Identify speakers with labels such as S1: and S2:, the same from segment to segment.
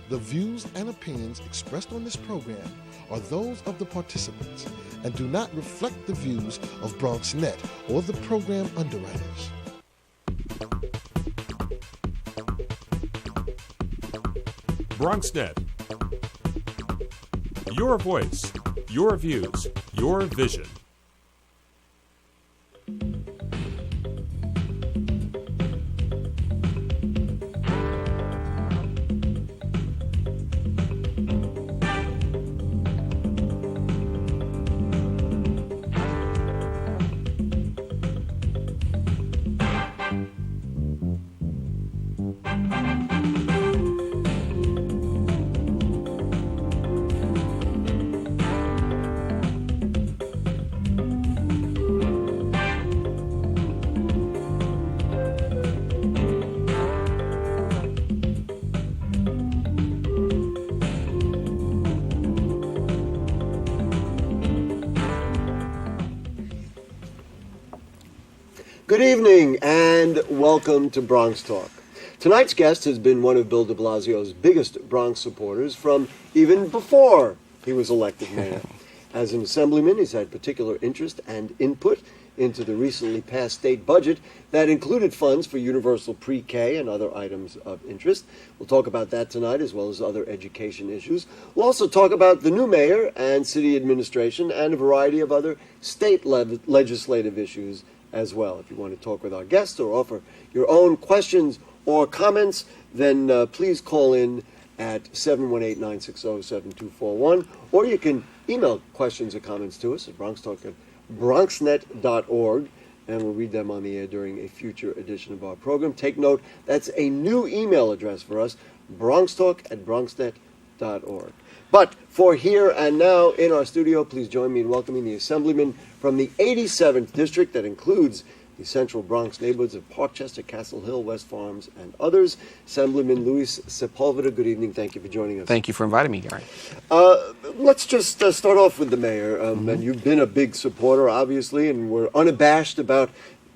S1: The views and opinions expressed on this program are those of the participants and do not reflect the views of BronxNet or the program underwriters.
S2: BronxNet. Your voice, your views, your vision.
S3: Good evening and welcome to Bronx Talk. Tonight's guest has been one of Bill de Blasio's biggest Bronx supporters from even before he was elected mayor. As an assemblyman, he's had particular interest and input into the recently passed state budget that included funds for universal pre-K and other items of interest. We'll talk about that tonight as well as other education issues. We'll also talk about the new mayor and city administration and a variety of other state legislative issues as well. If you want to talk with our guests or offer your own questions or comments, then please call in at 718-960-7241, or you can email questions or comments to us at bronxtalk@bronxnet.org, and we'll read them on the air during a future edition of our program. Take note, that's a new email address for us, bronxtalk@bronxnet.org. But for here and now in our studio, please join me in welcoming the Assemblyman from the 87th District that includes the central Bronx neighborhoods of Parkchester, Castle Hill, West Farms, and others, Assemblyman Luis Sepulveda. Good evening. Thank you for joining us.
S4: Thank you for inviting me, Gary.
S3: Let's just start off with the mayor. And you've been a big supporter, obviously, and we're unabashed about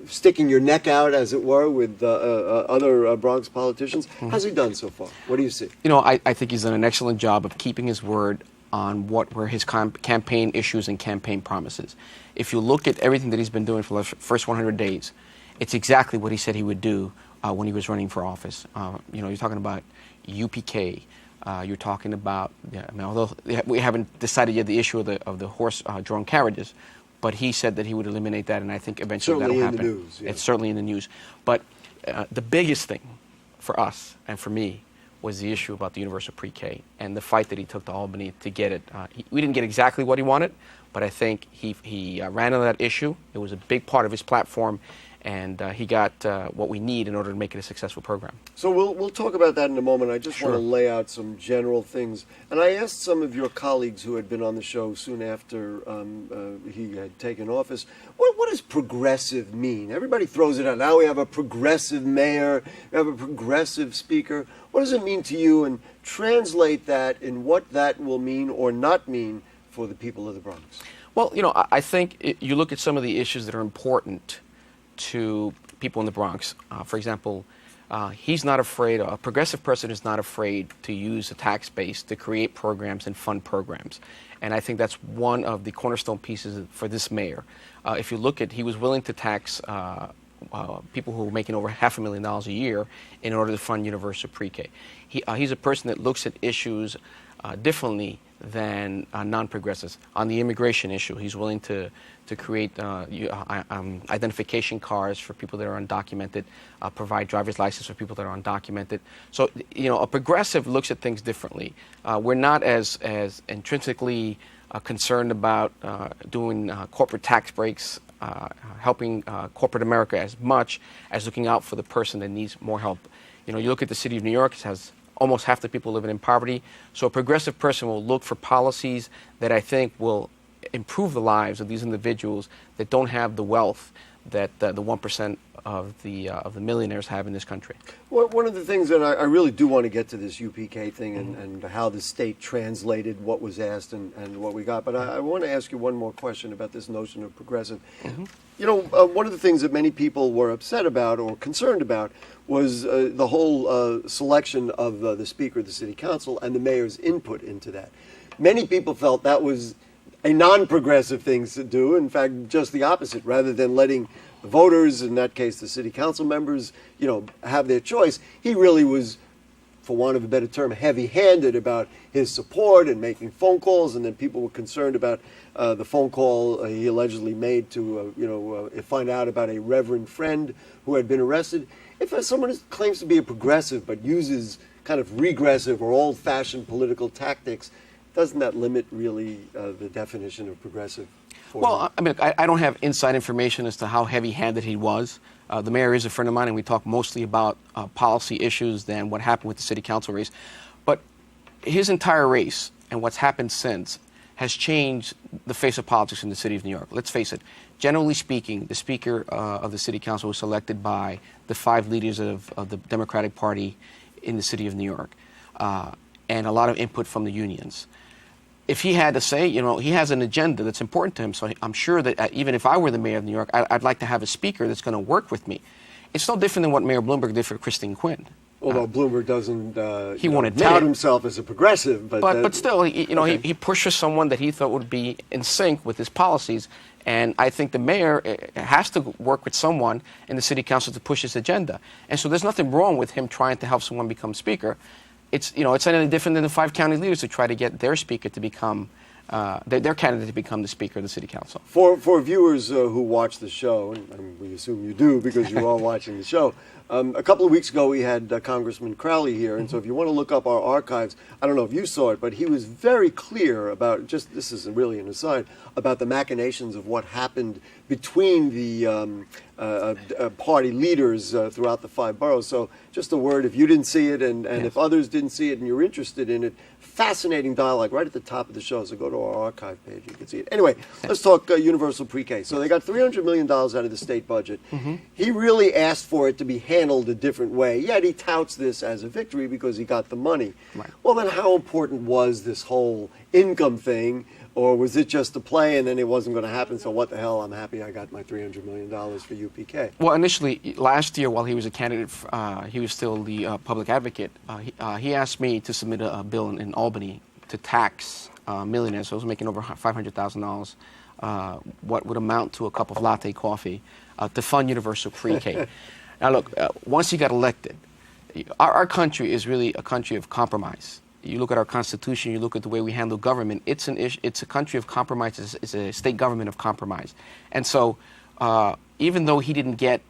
S3: sticking your neck out, as it were, with other Bronx politicians. How's he done so far? What do you see?
S4: You know, I think he's done an excellent job of keeping his word on what were his campaign issues and campaign promises. If you look at everything that he's been doing for the first 100 days, it's exactly what he said he would do when he was running for office. You know, you're talking about UPK. You're talking about, although we haven't decided yet the issue of the horse-drawn carriages, but he said that he would eliminate that, and I think eventually that'll happen.
S3: Certainly in the news, yeah.
S4: It's certainly in the news. But the biggest thing for us and for me was the issue about the universal pre-K and the fight that he took to Albany to get it. We didn't get exactly what he wanted, but I think he ran on that issue. It was a big part of his platform, and he got what we need in order to make it a successful program.
S3: So we'll talk about that in a moment. I just want to lay out some general things. And I asked some of your colleagues who had been on the show soon after he had taken office, what does progressive mean? Everybody throws it out. Now we have a progressive mayor, we have a progressive speaker. What does it mean to you? And translate that in what that will mean or not mean for the people of the Bronx.
S4: Well, you know, I think you look at some of the issues that are important to people in the Bronx. For example, he's not afraid, a progressive person is not afraid to use the tax base to create programs and fund programs. And I think that's one of the cornerstone pieces for this mayor. If you look at, he was willing to tax people who are making over $500,000 a year in order to fund universal pre-K. He's a person that looks at issues differently than non-progressives. On the immigration issue, he's willing to create identification cards for people that are undocumented, provide driver's license for people that are undocumented. So, you know, a progressive looks at things differently. We're not as intrinsically concerned about doing corporate tax breaks, helping corporate America as much as looking out for the person that needs more help. You know, you look at the city of New York, it has almost half the people living in poverty. So a progressive person will look for policies that I think will improve the lives of these individuals that don't have the wealth that the 1% of the millionaires have in this country.
S3: Well, one of the things that I really do want to get to this UPK thing and how the state translated what was asked and what we got, but I want to ask you one more question about this notion of progressive. You know, one of the things that many people were upset about or concerned about was the whole selection of the Speaker of the City Council and the mayor's input into that. Many people felt that was a non-progressive thing to do. In fact, just the opposite. Rather than letting the voters, in that case the city council members, you know, have their choice, he really was, for want of a better term, heavy-handed about his support and making phone calls. And then people were concerned about the phone call he allegedly made to, find out about a reverend friend who had been arrested. If someone claims to be a progressive but uses kind of regressive or old-fashioned political tactics, doesn't that limit really the definition of progressive?
S4: Well, I mean, I don't have inside information as to how heavy-handed he was. The mayor is a friend of mine, and we talk mostly about policy issues than what happened with the city council race. But his entire race and what's happened since has changed the face of politics in the city of New York. Let's face it. Generally speaking, the Speaker of the City Council was selected by the 5 leaders of the Democratic Party in the city of New York, and a lot of input from the unions. If he had to say, you know, he has an agenda that's important to him, so I'm sure that even if I were the mayor of New York, I'd like to have a speaker that's going to work with me. It's no different than what Mayor Bloomberg did for Christine Quinn.
S3: Although Bloomberg doesn't
S4: he won't admit
S3: tout
S4: it.
S3: himself as a progressive.
S4: But still, he pushes someone that he thought would be in sync with his policies. And I think the mayor has to work with someone in the city council to push his agenda. And so there's nothing wrong with him trying to help someone become speaker. It's any different than the 5 county leaders who try to get their speaker to become their candidate to become the Speaker of the City Council.
S3: For viewers who watch the show, and we assume you do because you're all watching the show, a couple of weeks ago we had Congressman Crowley here, and so if you want to look up our archives, I don't know if you saw it, but he was very clear about, this is really an aside, about the machinations of what happened between the party leaders throughout the 5 boroughs. So just a word, if you didn't see it and
S4: Yes.
S3: if others didn't see it and you're interested in it, fascinating dialogue right at the top of the show. So go to our archive page, you can see it. Anyway, let's talk universal pre-K. So they got $300 million out of the state budget. He really asked for it to be handled a different way, yet he touts this as a victory because he got the money.
S4: Right.
S3: Well, then how important was this whole income thing? Or was it just a play and then it wasn't going to happen? So what the hell? I'm happy I got my $300 million for UPK.
S4: Well, initially, last year, while he was a candidate, he was still the public advocate. He asked me to submit a bill in Albany to tax millionaires. So I was making over $500,000, what would amount to a cup of latte coffee, to fund universal pre-K. Now, look, once he got elected, our country is really a country of compromise. You look at our Constitution, you look at the way we handle government, it's a country of compromise, it's a state government of compromise. And so even though he didn't get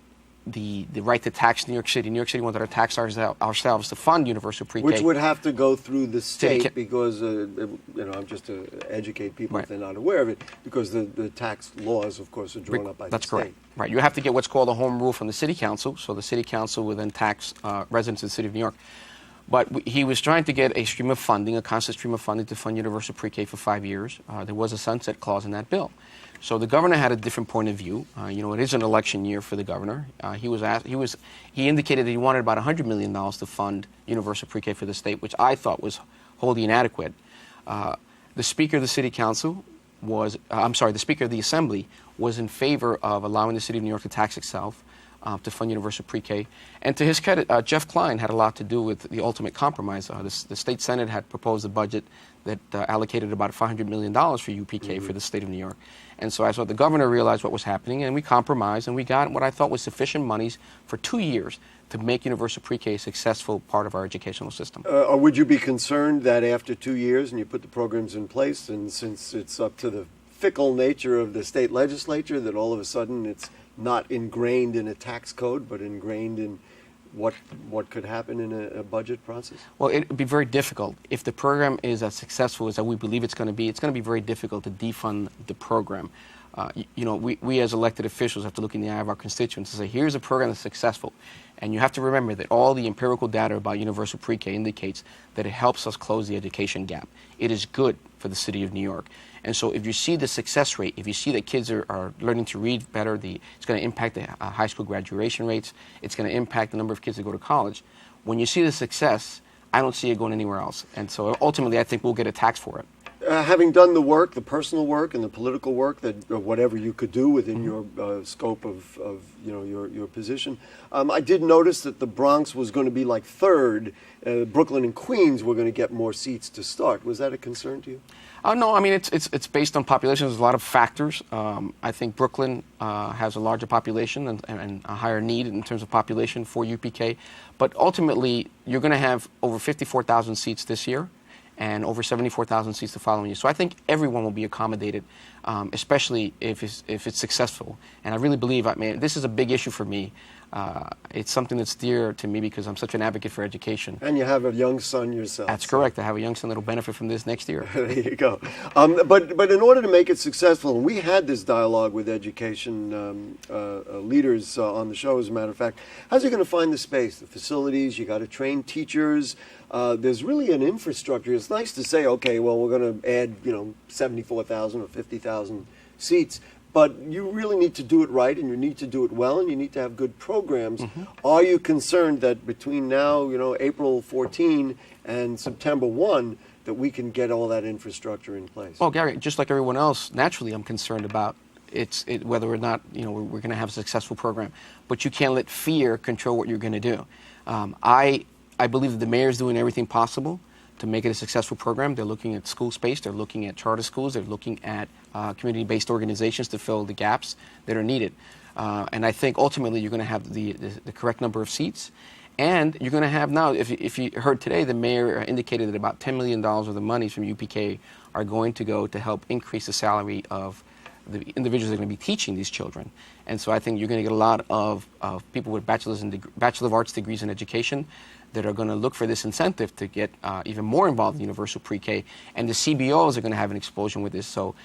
S4: the right to tax New York City wanted to tax ourselves to fund universal pre-K.
S3: Which would have to go through the state because, I'm just to educate people
S4: Right.
S3: if they're not aware of it, because the tax laws, of course, are drawn up by
S4: That's
S3: the state.
S4: correct. Right. You have to get what's called a home rule from the city council, so the city council will then tax residents of the city of New York. But he was trying to get a stream of funding, a constant stream of funding to fund universal pre-K for 5 years. There was a sunset clause in that bill. So the governor had a different point of view. It is an election year for the governor. He indicated that he wanted about $100 million to fund universal pre-K for the state, which I thought was wholly inadequate. The Speaker of the City Council the Speaker of the Assembly was in favor of allowing the city of New York to tax itself to fund universal pre-K. And to his credit, Jeff Klein had a lot to do with the ultimate compromise. The state Senate had proposed a budget that allocated about $500 million for UPK for the state of New York. And so I thought the governor realized what was happening, and we compromised, and we got what I thought was sufficient monies for 2 years to make universal pre-K a successful part of our educational system.
S3: Or would you be concerned that after 2 years and you put the programs in place, and since it's up to the fickle nature of the state legislature, that all of a sudden it's not ingrained in a tax code, but ingrained in what could happen in a budget process?
S4: Well, it would be very difficult. If the program is as successful as we believe it's going to be very difficult to defund the program. we as elected officials have to look in the eye of our constituents and say, here's a program that's successful. And you have to remember that all the empirical data about universal pre-K indicates that it helps us close the education gap. It is good for the city of New York. And so if you see the success rate, if you see that kids are learning to read better, it's going to impact the high school graduation rates, it's going to impact the number of kids that go to college. When you see the success, I don't see it going anywhere else. And so ultimately, I think we'll get a tax for it.
S3: Having done the work, the personal work and the political work, that or whatever you could do within your scope of your position, I did notice that the Bronx was going to be like third. Brooklyn and Queens were going to get more seats to start. Was that a concern to you?
S4: No, I mean it's based on population. There's a lot of factors. I think Brooklyn has a larger population and a higher need in terms of population for UPK. But ultimately, you're going to have over 54,000 seats this year, and over 74,000 seats the following year. So I think everyone will be accommodated, especially if it's successful. And I really believe, this is a big issue for me. It's something that's dear to me because I'm such an advocate for education.
S3: And you have a young son yourself.
S4: That's correct. I have a young son that will benefit from this next year.
S3: There you go. But in order to make it successful, and we had this dialogue with education leaders on the show, as a matter of fact, how's he going to find the space, the facilities? You got to train teachers. There's really an infrastructure. It's nice to say, okay, well, we're going to add, 74,000 or 50,000 seats. But you really need to do it right, and you need to do it well, and you need to have good programs. Mm-hmm. Are you concerned that between now, April 14 and September 1, that we can get all that infrastructure in place? Well,
S4: Gary, just like everyone else, naturally I'm concerned about whether or not we're going to have a successful program. But you can't let fear control what you're going to do. I believe that the mayor is doing everything possible to make it a successful program. They're looking at school space, they're looking at charter schools, they're looking at community-based organizations to fill the gaps that are needed. And I think ultimately you're going to have the correct number of seats. And you're going to have now, if you heard today, the mayor indicated that about $10 million of the monies from UPK are going to go to help increase the salary of the individuals that are going to be teaching these children. And so I think you're going to get a lot of people with Bachelor of Arts degrees in education that are going to look for this incentive to get even more involved in universal pre-K. And the CBOs are going to have an explosion with this. So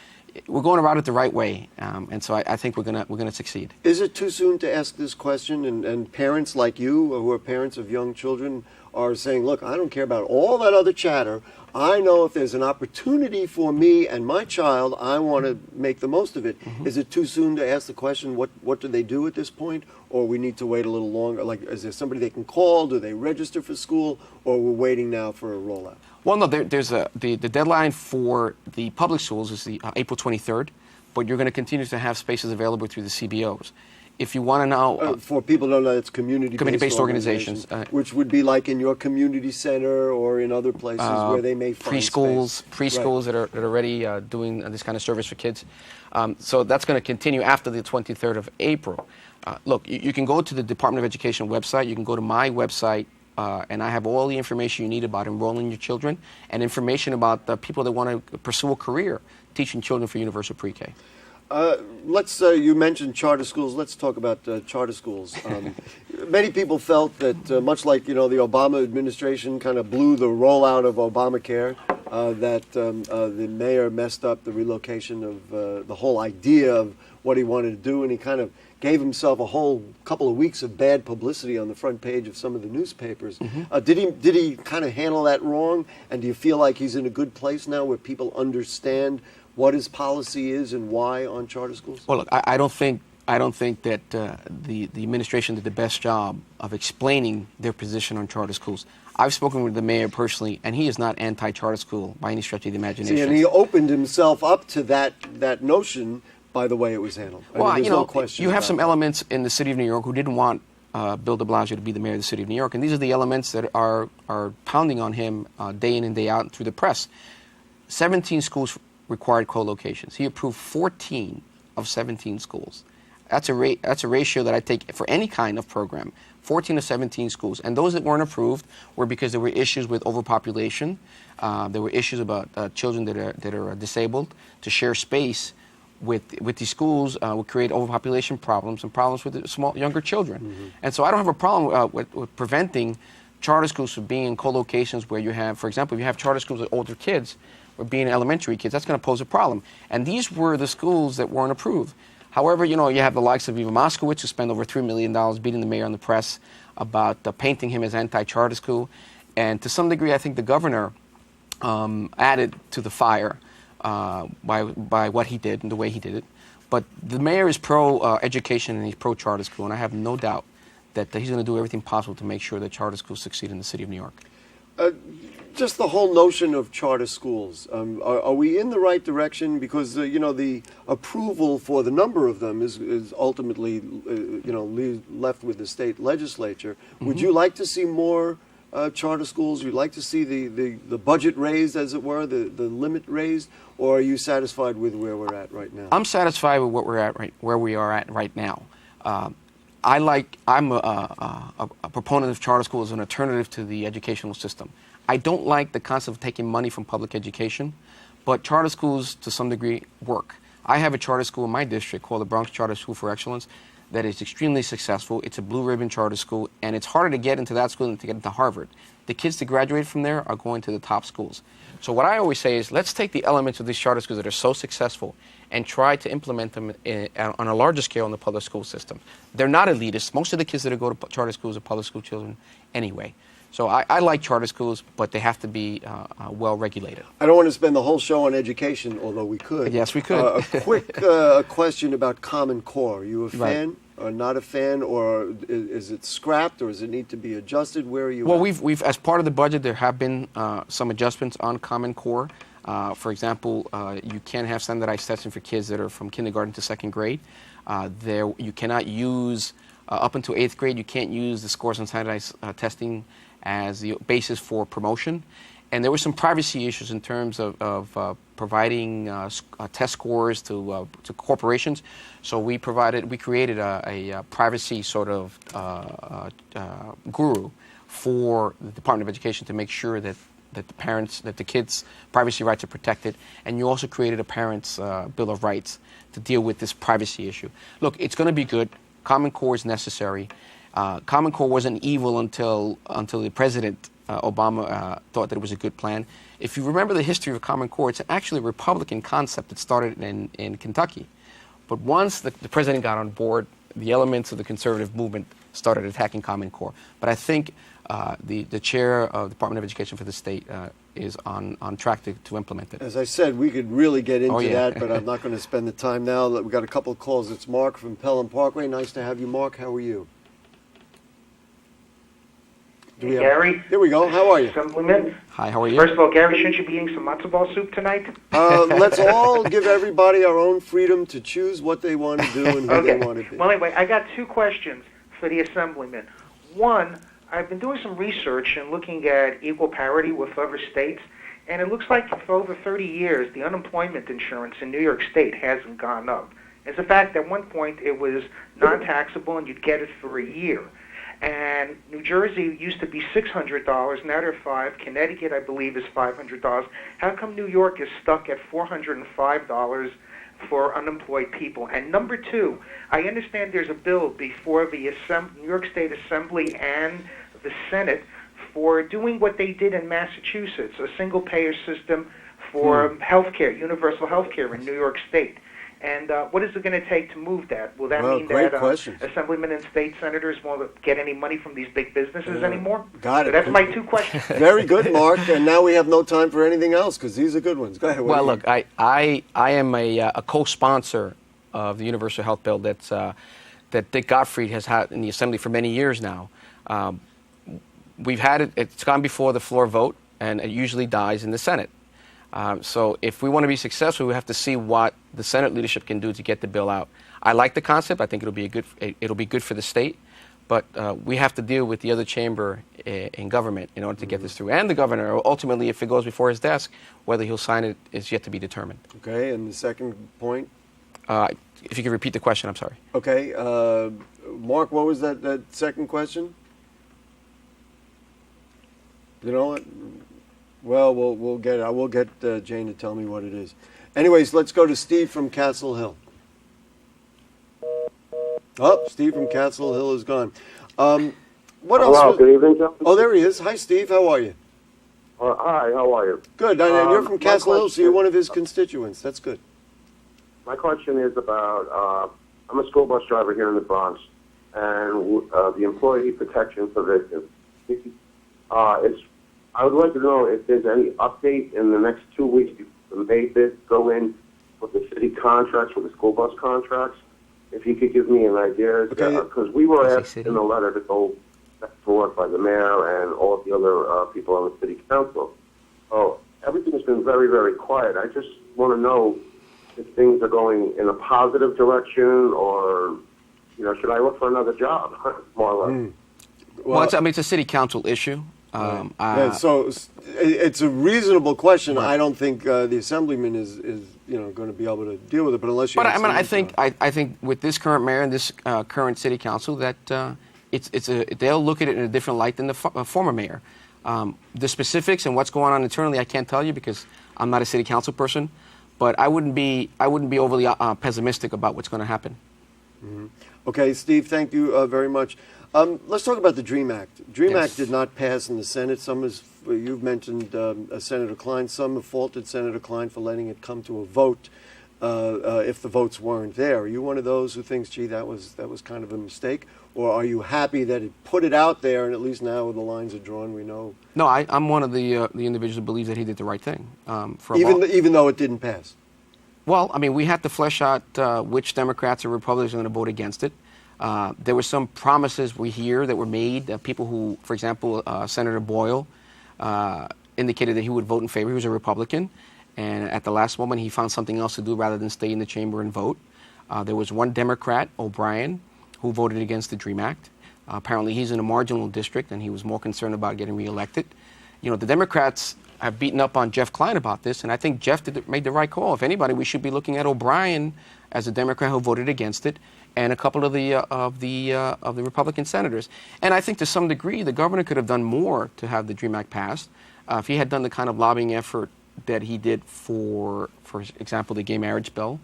S4: we're going about it the right way. And so I think we're going to succeed.
S3: Is it too soon to ask this question? And parents like you, who are parents of young children, are saying, look, I don't care about all that other chatter. I know if there's an opportunity for me and my child, I want to make the most of it. Mm-hmm. Is it too soon to ask the question, what do they do at this point? Or we need to wait a little longer? Like, is there somebody they can call? Do they register for school? Or we're waiting now for a rollout?
S4: Well, no, there's the deadline for the public schools is the April 23rd, but you're going to continue to have spaces available through the CBOs. If you want to know...
S3: for people who don't know, it's community-based
S4: organizations.
S3: Which would be like in your community center or in other places where they may find
S4: preschools
S3: right.
S4: that are already doing this kind of service for kids. So that's going to continue after the 23rd of April. Look, you can go to the Department of Education website. You can go to my website, and I have all the information you need about enrolling your children and information about the people that want to pursue a career teaching children for universal pre-K.
S3: You mentioned charter schools. Let's talk about charter schools. Many people felt that, much like the Obama administration kind of blew the rollout of Obamacare, that the mayor messed up the relocation of the whole idea of what he wanted to do, and he kind of gave himself a whole couple of weeks of bad publicity on the front page of some of the newspapers. Mm-hmm. Did he kind of handle that wrong? And do you feel like he's in a good place now, where people understand what his policy is and why on charter schools?
S4: Well, look, I don't think that the administration did the best job of explaining their position on charter schools. I've spoken with the mayor personally, and he is not anti-charter school by any stretch of the imagination.
S3: See, and he opened himself up to that notion by the way it was handled.
S4: Well,
S3: no question
S4: you have some elements in the city of New York who didn't want Bill de Blasio to be the mayor of the city of New York, and these are the elements that are pounding on him day in and day out through the press. 17 schools required co-locations. He approved 14 of 17 schools. That's a ratio that I take for any kind of program, 14 to 17 schools. And those that weren't approved were because there were issues with overpopulation. There were issues about children that are disabled. To share space with these schools would create overpopulation problems and problems with the younger children. Mm-hmm. And so I don't have a problem with preventing charter schools from being in co-locations where you have, for example, if you have charter schools with older kids, or being elementary kids, that's going to pose a problem. And these were the schools that weren't approved. However, you have the likes of Ivan Moskowitz, who spent over $3 million beating the mayor on the press about painting him as anti-charter school. And to some degree, I think the governor added to the fire by what he did and the way he did it. But the mayor is pro-education and he's pro-charter school, and I have no doubt that he's going to do everything possible to make sure that charter schools succeed in the city of New York.
S3: Just the whole notion of charter schools, are we in the right direction? Because the approval for the number of them is ultimately left with the state legislature. Mm-hmm. Would you like to see more charter schools? You'd like to see the budget raised, as it were, the limit raised, or are you satisfied with where we're at right now?
S4: I'm satisfied with where we are at right now. I'm a proponent of charter schools as an alternative to the educational system. I don't like the concept of taking money from public education, but charter schools, to some degree, work. I have a charter school in my district called the Bronx Charter School for Excellence that is extremely successful. It's a blue ribbon charter school, and it's harder to get into that school than to get into Harvard. The kids that graduate from there are going to the top schools. So what I always say is, let's take the elements of these charter schools that are so successful and try to implement them on a larger scale in the public school system. They're not elitist. Most of the kids that go to charter schools are public school children anyway. So I like charter schools, but they have to be well regulated.
S3: I don't want to spend the whole show on education, although we could.
S4: Yes, we could.
S3: A quick question about Common Core. Are you a fan or not a fan, or is it scrapped, or does it need to be adjusted? Where are you
S4: Well,
S3: at?
S4: we've as part of the budget, there have been some adjustments on Common Core. For example, you can't have standardized testing for kids that are from kindergarten to second grade. You cannot use, up until 8th grade, you can't use the scores on standardized testing as the basis for promotion. And there were some privacy issues in terms of providing test scores to corporations. So we created a privacy sort of guru for the Department of Education to make sure that the kids' privacy rights are protected. And you also created a parent's Bill of Rights to deal with this privacy issue. Look, it's going to be good. Common Core is necessary. Common Core wasn't evil until the President Obama thought that it was a good plan. If you remember the history of Common Core, it's actually a Republican concept that started in Kentucky. But once the President got on board, the elements of the conservative movement started attacking Common Core. But I think the chair of the Department of Education for the state is on track to implement it.
S3: As I said, we could really get into
S4: yeah.
S3: that, but I'm not going to spend the time now. We've got a couple of calls. It's Mark from Pelham Parkway. Nice to have you, Mark. How are you?
S5: Gary?
S3: Here we go. How are you?
S5: Assemblyman?
S4: Hi, how are you?
S5: First of all, Gary, shouldn't you be eating some matzo ball soup tonight?
S3: Let's all give everybody our own freedom to choose what they want to do and who they want to be.
S5: Well, anyway, I got two questions for the Assemblyman. One, I've been doing some research and looking at equal parity with other states, and it looks like for over 30 years, the unemployment insurance in New York State hasn't gone up. As a fact, at one point, it was non-taxable, and you'd get it for a year. And New Jersey used to be $600, now they're $500. Connecticut, I believe, is $500. How come New York is stuck at $405 for unemployed people? And number two, I understand there's a bill before the New York State Assembly and the Senate for doing what they did in Massachusetts, a single-payer system for healthcare, universal healthcare in New York State. And what is it going to take to move that? Will that mean that assemblymen and state senators won't get any money from these big businesses anymore?
S3: Got it.
S5: So that's my two questions.
S3: Very good, Mark. And now we have no time for anything else because these are good ones. Go ahead.
S4: Well, look, I am a co-sponsor of the Universal Health Bill that Dick Gottfried has had in the Assembly for many years now. We've had it. It's gone before the floor vote, and it usually dies in the Senate. So if we want to be successful, we have to see what the Senate leadership can do to get the bill out. I like the concept. I think it'll be good for the state, but we have to deal with the other chamber in government in order to get this through. And the governor, ultimately, if it goes before his desk, whether he'll sign it is yet to be determined.
S3: Okay, and the second point?
S4: If you could repeat the question, I'm sorry.
S3: Okay, Mark, what was that second question? You know what? Well, we'll get it. I will get Jane to tell me what it is. Anyways, let's go to Steve from Castle Hill. Oh, Steve from Castle Hill is gone. What else?
S6: Hello, good evening, gentlemen.
S3: Oh, there he is. Hi, Steve. How are you?
S6: Hi, how are you?
S3: Good. And you're from
S6: My
S3: Castle Hill, so
S6: question
S3: you're
S6: is-
S3: one of his constituents. That's good.
S6: My question is about, I'm a school bus driver here in the Bronx, and the Employee Protection Provision. I would like to know if there's any update in the next 2 weeks before the May bid go in with the city contracts, with the school bus contracts. If you could give me an idea, because we were asked in the letter to go back forward by the mayor and all of the other people on the city council. Oh, everything has been very, very quiet. I just want to know if things are going in a positive direction, or should I look for another job, more or less?
S4: Well, it's a city council issue.
S3: So it's a reasonable question. Right. I don't think the assemblyman is going to be able to deal with it, but unless you.
S4: But I think with this current mayor and this current city council that they'll look at it in a different light than the former mayor. The specifics and what's going on internally, I can't tell you because I'm not a city council person. But I wouldn't be overly pessimistic about what's going to happen.
S3: Mm-hmm. Okay, Steve, thank you very much. Let's talk about the DREAM Act. DREAM Act did not pass in the Senate. You've mentioned Senator Klein. Some have faulted Senator Klein for letting it come to a vote if the votes weren't there. Are you one of those who thinks, gee, that was kind of a mistake? Or are you happy that it put it out there and at least now the lines are drawn, we know?
S4: No, I'm one of the individuals who believes that he did the right thing.
S3: Even though it didn't pass?
S4: Well, I mean, we had to flesh out which Democrats or Republicans are going to vote against it. There were some promises we hear that were made. People who, for example, Senator Boyle indicated that he would vote in favor. He was a Republican. And at the last moment, he found something else to do rather than stay in the chamber and vote. There was one Democrat, O'Brien, who voted against the DREAM Act. Apparently, he's in a marginal district, and he was more concerned about getting reelected. The Democrats have beaten up on Jeff Klein about this, and I think Jeff made the right call. If anybody, we should be looking at O'Brien as a Democrat who voted against it, and a couple of the Republican senators. And I think to some degree, the governor could have done more to have the DREAM Act passed. If he had done the kind of lobbying effort that he did for example, the gay marriage bill,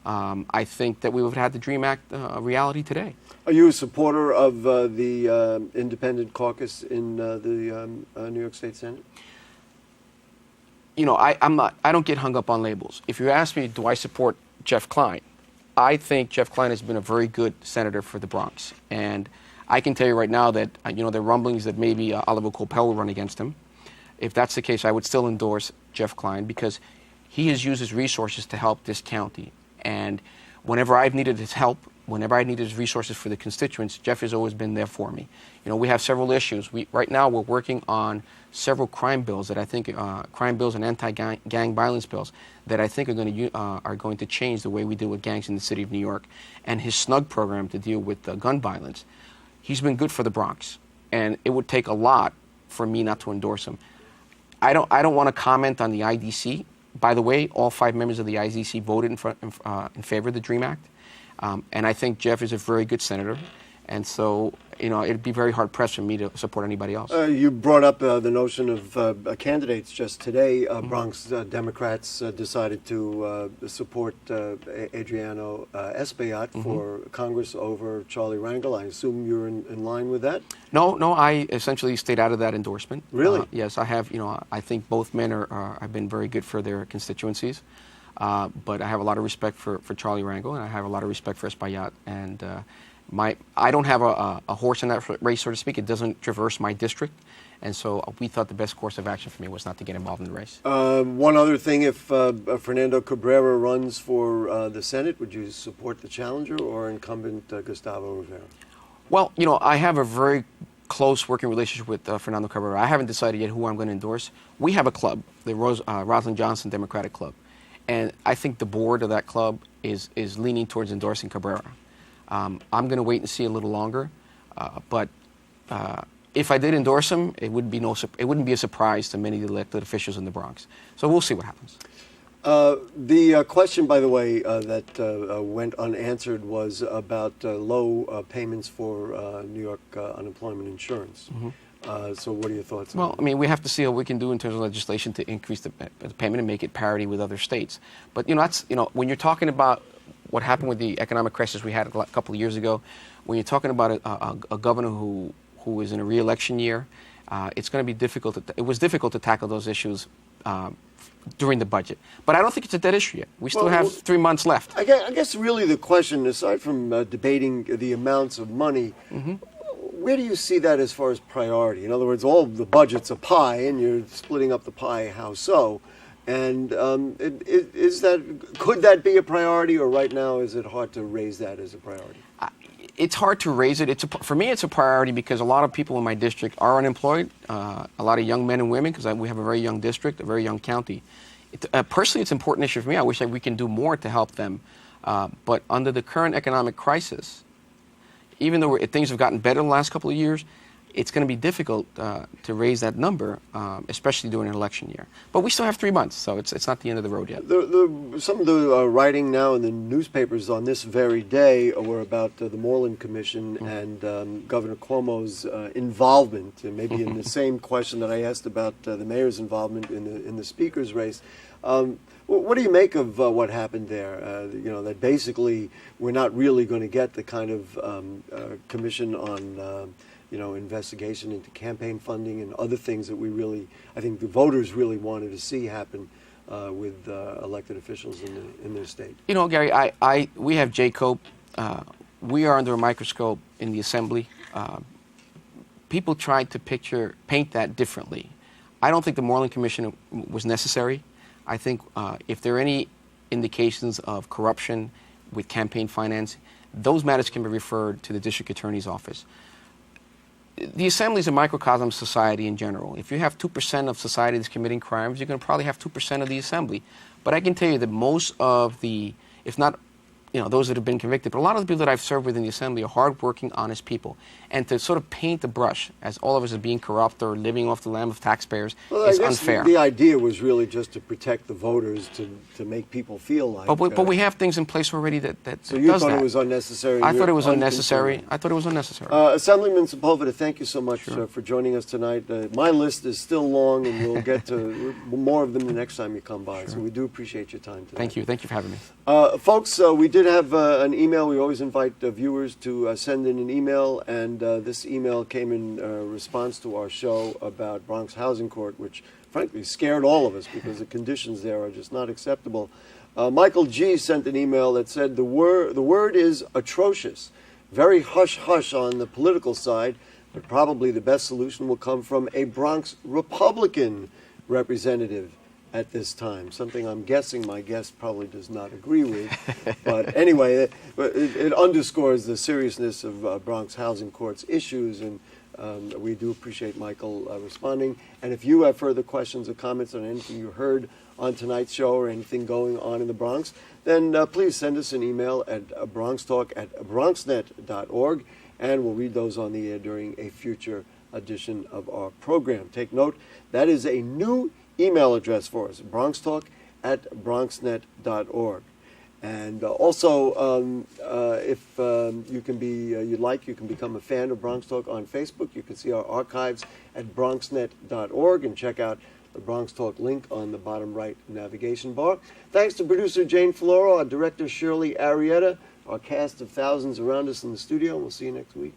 S4: I think that we would have had the DREAM Act a reality today.
S3: Are you a supporter of the independent caucus in the New York State Senate?
S4: I'm not. I don't get hung up on labels. If you ask me, do I support Jeff Klein? I think Jeff Klein has been a very good senator for the Bronx, and I can tell you right now that there are rumblings that maybe Oliver Coppell will run against him. If that's the case, I would still endorse Jeff Klein because he has used his resources to help this county. And whenever I've needed his help, whenever I needed his resources for the constituents, Jeff has always been there for me. We have several issues. Right now we're working on several crime bills that I think, crime bills and anti-gang violence bills that I think are going to change the way we deal with gangs in the city of New York. And his SNUG program to deal with gun violence, he's been good for the Bronx. And it would take a lot for me not to endorse him. I don't want to comment on the IDC. By the way, all 5 members of the IDC voted in favor of the DREAM Act. And I think Jeff is a very good senator. And so, it'd be very hard-pressed for me to support anybody else.
S3: You brought up the notion of candidates just today. Bronx Democrats decided to support Adriano Espaillat for Congress over Charlie Rangel. I assume you're in line with that?
S4: No, I essentially stayed out of that endorsement.
S3: Really?
S4: Yes, I have. I think both men have been very good for their constituencies. But I have a lot of respect for Charlie Rangel, and I have a lot of respect for Espaillat. And I don't have a horse in that race, so to speak. It doesn't traverse my district. And so we thought the best course of action for me was not to get involved in the race.
S3: One other thing, if Fernando Cabrera runs for the Senate, would you support the challenger or incumbent Gustavo Rivera?
S4: Well, I have a very close working relationship with Fernando Cabrera. I haven't decided yet who I'm going to endorse. We have a club, the Rosalind Johnson Democratic Club. And I think the board of that club is leaning towards endorsing Cabrera. I'm going to wait and see a little longer, but if I did endorse him, it wouldn't be a surprise to many of the elected officials in the Bronx. So we'll see what happens.
S3: The question, by the way, that went unanswered was about low payments for New York unemployment insurance. So what are your thoughts on that?
S4: Well, I mean, we have to see what we can do in terms of legislation to increase the payment and make it parity with other states. But, when you're talking about what happened with the economic crisis we had a couple of years ago, when you're talking about a governor who is in a re-election year, it's going to be difficult. It was difficult to tackle those issues during the budget. But I don't think it's a dead issue yet. We still have 3 months left.
S3: I guess really the question, aside from debating the amounts of money, where do you see that as far as priority? In other words, all the budget's a pie, and you're splitting up the pie. How so? And could that be a priority, or right now is it hard to raise that as a priority?
S4: It's hard to raise it. For me, it's a priority because a lot of people in my district are unemployed, a lot of young men and women, because we have a very young district, a very young county. Personally, it's an important issue for me. I wish that we can do more to help them. But under the current economic crisis, even though things have gotten better in the last couple of years, it's going to be difficult to raise that number, especially during an election year. But we still have 3 months, so it's not the end of the road yet.
S3: Some of the writing now in the newspapers on this very day were about the Moreland Commission and Governor Cuomo's involvement, and maybe in the same question that I asked about the mayor's involvement in the speaker's race. What do you make of what happened there? That basically we're not really going to get the kind of commission on investigation into campaign funding and other things that I think the voters really wanted to see happen with elected officials in their state.
S4: Gary, we have JCOPE. We are under a microscope in the Assembly. People tried to paint that differently. I don't think the Moreland Commission was necessary. I think if there are any indications of corruption with campaign finance, those matters can be referred to the district attorney's office. The Assembly is a microcosm of society in general. If you have 2% of society that's committing crimes, you're going to probably have 2% of the Assembly. But I can tell you that most of if not those that have been convicted, but a lot of the people that I've served with in the Assembly are hardworking, honest people. And to sort of paint the brush as all of us as being corrupt or living off the lamb of taxpayers is unfair.
S3: The idea was really just to protect the voters, to make people feel like...
S4: But we have things in place already that
S3: So you thought it was unnecessary?
S4: I thought it was unnecessary.
S3: Assemblyman Sepulveda, thank you so much for joining us tonight. My list is still long, and we'll get to more of them the next time you come by. So we do appreciate your time today.
S4: Thank you. Thank you for having me.
S3: Folks, we did have an email. We always invite viewers to send in an email, and this email came in response to our show about Bronx Housing Court, which frankly scared all of us because the conditions there are just not acceptable. Michael G. sent an email that said the word is atrocious, very hush-hush on the political side, but probably the best solution will come from a Bronx Republican representative at this time, something I'm guessing my guest probably does not agree with. But anyway, it underscores the seriousness of Bronx Housing Court's issues, and we do appreciate Michael responding. And if you have further questions or comments on anything you heard on tonight's show or anything going on in the Bronx, then please send us an email at bronxtalk@bronxnet.org, and we'll read those on the air during a future edition of our program. Take note, that is a new email address for us, bronxtalk@bronxnet.org. And also, if you can you can become a fan of Bronx Talk on Facebook. You can see our archives at bronxnet.org and check out the Bronx Talk link on the bottom right navigation bar. Thanks to producer Jane Floro, our director Shirley Arrieta, our cast of thousands around us in the studio. We'll see you next week.